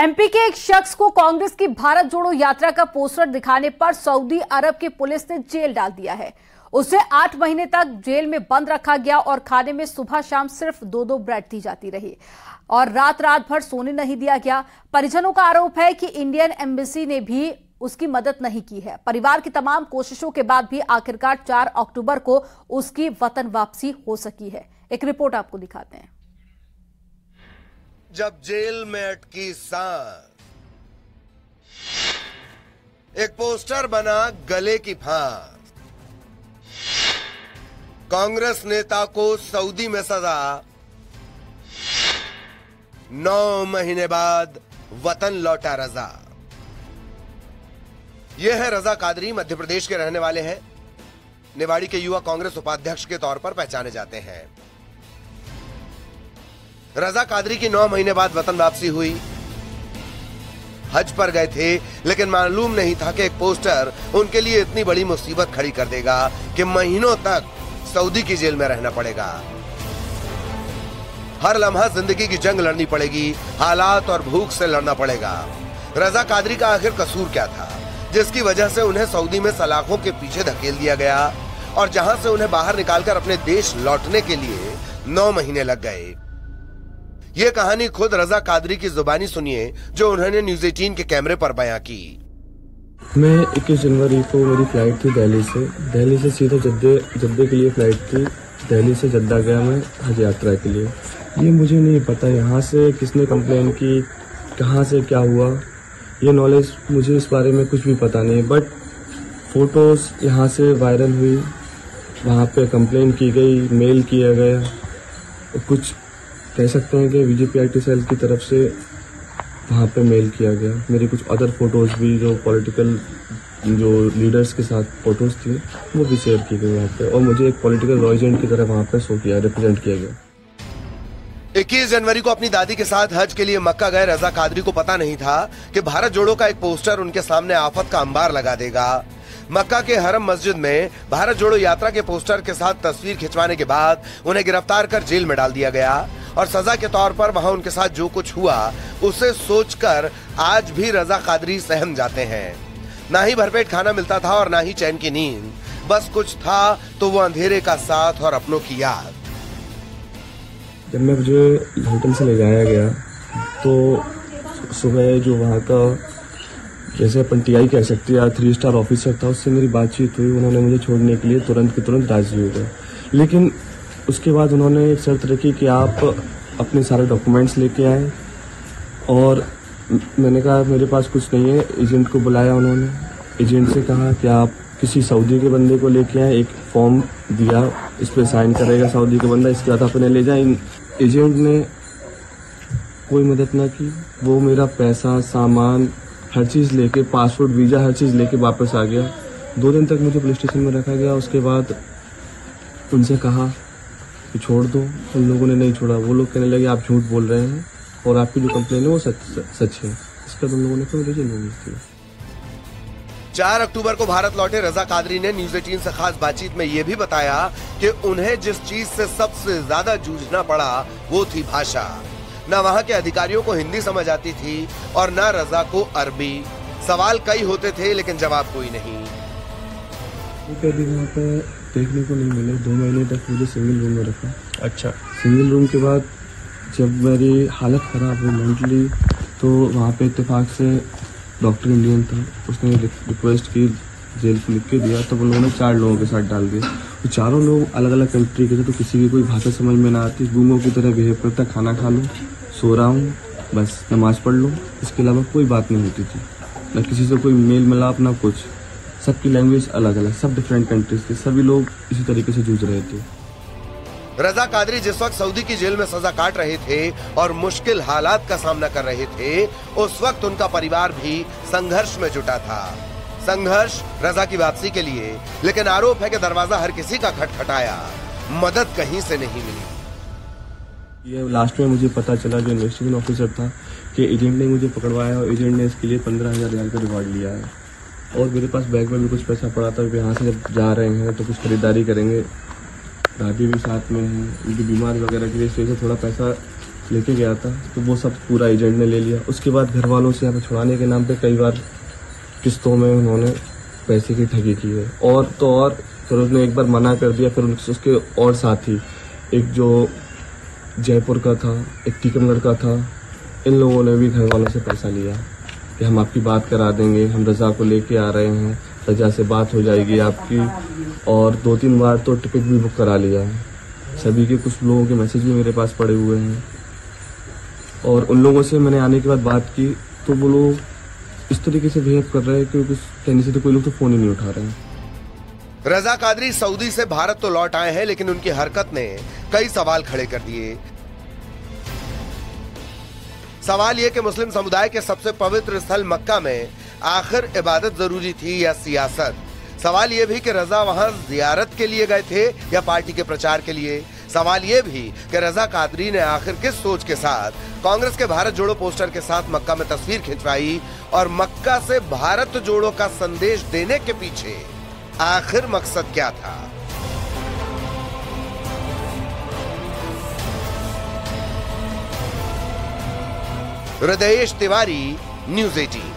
MP के एक शख्स को कांग्रेस की भारत जोड़ो यात्रा का पोस्टर दिखाने पर सऊदी अरब की पुलिस ने जेल डाल दिया है। उसे 8 महीने तक जेल में बंद रखा गया और खाने में सुबह शाम सिर्फ 2-2 ब्रेड दी जाती रही और रात रात भर सोने नहीं दिया गया। परिजनों का आरोप है कि इंडियन एम्बेसी ने भी उसकी मदद नहीं की है। परिवार की तमाम कोशिशों के बाद भी आखिरकार 4 अक्टूबर को उसकी वतन वापसी हो सकी है। एक रिपोर्ट आपको दिखाते हैं। जब जेल में अटकी सांस, एक पोस्टर बना गले की फांस। कांग्रेस नेता को सऊदी में सजा, 9 महीने बाद वतन लौटा रजा। यह है रजा कादरी, मध्य प्रदेश के रहने वाले हैं। निवाड़ी के युवा कांग्रेस उपाध्यक्ष के तौर पर पहचाने जाते हैं। रजा कादरी की 9 महीने बाद वतन वापसी हुई। हज पर गए थे, लेकिन मालूम नहीं था कि एक पोस्टर उनके लिए इतनी बड़ी मुसीबत खड़ी कर देगा कि महीनों तक सऊदी की जेल में रहना पड़ेगा। हर लम्हा जिंदगी की जंग लड़नी पड़ेगी, हालात और भूख से लड़ना पड़ेगा। रजा कादरी का आखिर कसूर क्या था जिसकी वजह से उन्हें सऊदी में सलाखों के पीछे धकेल दिया गया और जहां से उन्हें बाहर निकालकर अपने देश लौटने के लिए 9 महीने लग गए। ये कहानी खुद रजा कादरी की जुबानी सुनिए, जो उन्होंने न्यूज़ 18 के कैमरे पर बयां की। मैं 21 जनवरी को मेरी फ्लाइट थी दिल्ली से सीधा जद्दे के लिए फ्लाइट थी। दिल्ली से जद्दा गया मैं हज यात्रा के लिए। ये मुझे नहीं पता यहाँ से किसने कंप्लेन की, कहाँ से क्या हुआ, ये नॉलेज मुझे इस बारे में कुछ भी पता नहीं। बट फोटोज यहाँ से वायरल हुई, वहाँ पे कंप्लेन की गई, मेल किया गया, कुछ कह सकते हैं कि बीजेपी सेल की तरफ से वहाँ पे मेल किया गया। मेरी कुछ अदर फोटोज़ भी जो पॉलिटिकल जो लीडर्स के साथ फोटोज़ थी वो भी शेयर की गई वहाँ पे, और मुझे एक पॉलिटिकल एजेंट की तरह वहाँ पे शो किया, रिप्रेजेंट किया गया। 21 जनवरी को अपनी दादी के साथ हज के लिए मक्का गए रजा कादरी को पता नहीं था कि भारत जोड़ो का एक पोस्टर उनके सामने आफत का अंबार लगा देगा। मक्का के हरम मस्जिद में भारत जोड़ो यात्रा के पोस्टर के साथ तस्वीर खिंचवाने के बाद उन्हें गिरफ्तार कर जेल में डाल दिया गया और सजा के तौर पर वहां उनके साथ जो कुछ हुआ उसे सोचकर आज भी रजा कादरी सहम जाते हैं। ना ही भरपेट खाना मिलता था और ना ही चैन की नींद, बस कुछ था तो वो अंधेरे का साथ और अपनों की याद। जब मैं मुझे होटल से ले जाया गया तो सुबह जो वहाँ का जैसे अपन TI कह सकते हैं 3 स्टार ऑफिसर था, उससे मेरी बातचीत हुई। उन्होंने मुझे छोड़ने के लिए तुरंत के तुरंत राजी हो गए, लेकिन उसके बाद उन्होंने एक शर्त रखी कि आप अपने सारे डॉक्यूमेंट्स लेके आए। और मैंने कहा मेरे पास कुछ नहीं है। एजेंट को बुलाया उन्होंने, एजेंट से कहा कि आप किसी सऊदी के बंदे को लेके आए, एक फॉर्म दिया, इस पर साइन करेगा सऊदी का बंदा, इसके बाद अपने ले जाए। एजेंट ने कोई मदद ना की। वो मेरा पैसा, सामान, हर चीज़ लेके, पासपोर्ट, वीज़ा, हर चीज़ लेके वापस आ गया। 2 दिन तक मुझे पुलिस स्टेशन में रखा गया। उसके बाद उनसे कहा कि छोड़ दो, उन लोगों ने नहीं छोड़ा। वो लोग कहने लगे आप झूठ बोल रहे हैं और आपकी जो कंप्लेन है वो सच है। इसका उन लोगों ने कोई रीजन नहीं दी। 4 अक्टूबर को भारत लौटे रजा कादरी ने न्यूज़ 18 से खास बातचीत में यह भी बताया कि उन्हें जिस चीज से सबसे ज्यादा जूझना पड़ा वो थी भाषा। न वहाँ के अधिकारियों को हिंदी समझ आती थी और न रजा को अरबी। सवाल कई होते थे लेकिन जवाब कोई नहीं। वहाँ पे देखने को नहीं मिले। 2 महीने तक मुझे सिंगल रूम में रखा। अच्छा। सिंगल रूम के बाद जब मेरी हालत खराब हुई मेंटली, तो वहाँ पे इत्तेफाक से डॉक्टर इंडियन था, उसने रिक्वेस्ट की, जेल को लिख के दिया, तो उन लोगों ने 4 लोगों के साथ डाल दिया। तो चारों लोग अलग अलग कंट्री के थे, तो किसी की कोई भाषा समझ में ना आती। गूंगों की तरह बिहेव करता, खाना खा लूँ, सो रहा हूँ, बस नमाज पढ़ लूँ, इसके अलावा कोई बात नहीं होती थी। न किसी से कोई मेल मिलाप, ना कुछ। सबकी लैंग्वेज अलग अलग, सब डिफरेंट कंट्रीज के, सभी लोग इसी तरीके से जूझ रहे थे। रजा कादरी जिस वक्त सऊदी की जेल में सजा काट रहे थे और मुश्किल हालात का सामना कर रहे थे, उस वक्त उनका परिवार भी संघर्ष में जुटा था। संघर्ष रजा की वापसी के लिए, लेकिन आरोप है कि दरवाजा हर किसी का खटखटाया, मदद कहीं से नहीं मिली। ये लास्ट में मुझे पता चला, जो इन्वेस्टिगेशन ऑफिसर था, कि एजेंट ने मुझे पकड़वाया और एजेंट ने इसके लिए 15,000 रियाल का रिवॉर्ड लिया है। और मेरे पास बैग में भी कुछ पैसा पड़ा था, यहाँ से जब जा रहे हैं तो कुछ खरीदारी करेंगे। दादी भी साथ में है, उनकी बीमार वगैरह के लिए, इसलिए थोड़ा पैसा लेके गया था, तो वो सब पूरा एजेंट ने ले लिया। उसके बाद घर वालों से यहाँ पे छुड़ाने के नाम पे कई बार किस्तों में उन्होंने पैसे की ठगी की है। और तो और फिर उसने एक बार मना कर दिया, फिर उसके और साथी, एक जो जयपुर का था, एक टीकमगढ़ का था, इन लोगों ने भी घर वालों से पैसा लिया कि हम आपकी बात करा देंगे, हम रजा को लेके आ रहे हैं, रजा से बात हो जाएगी आपकी। और 2-3 बार तो टिकट भी बुक करा लिया है। सभी के कुछ लोगों के मैसेज भी मेरे पास पड़े हुए हैं। और उन लोगों से मैंने आने के बाद बात की तो वो लोग इस तरीके से बिहेव कर रहे हैं कि कुछ कहने से तो कोई लोग तो फोन ही नहीं उठा रहे हैं। रजा कादरी सऊदी से भारत तो लौट आए हैं, लेकिन उनकी हरकत ने कई सवाल खड़े कर दिए। सवाल यह कि मुस्लिम समुदाय के सबसे पवित्र स्थल मक्का में आखिर इबादत जरूरी थी या सियासत। सवाल यह भी कि रजा वहां जियारत के लिए गए थे या पार्टी के प्रचार के लिए। सवाल यह भी कि रजा कादरी ने आखिर किस सोच के साथ कांग्रेस के भारत जोड़ो पोस्टर के साथ मक्का में तस्वीर खिंचवाई और मक्का से भारत जोड़ो का संदेश देने के पीछे आखिर मकसद क्या था। हृदयेश तिवारी, न्यूज़ 18।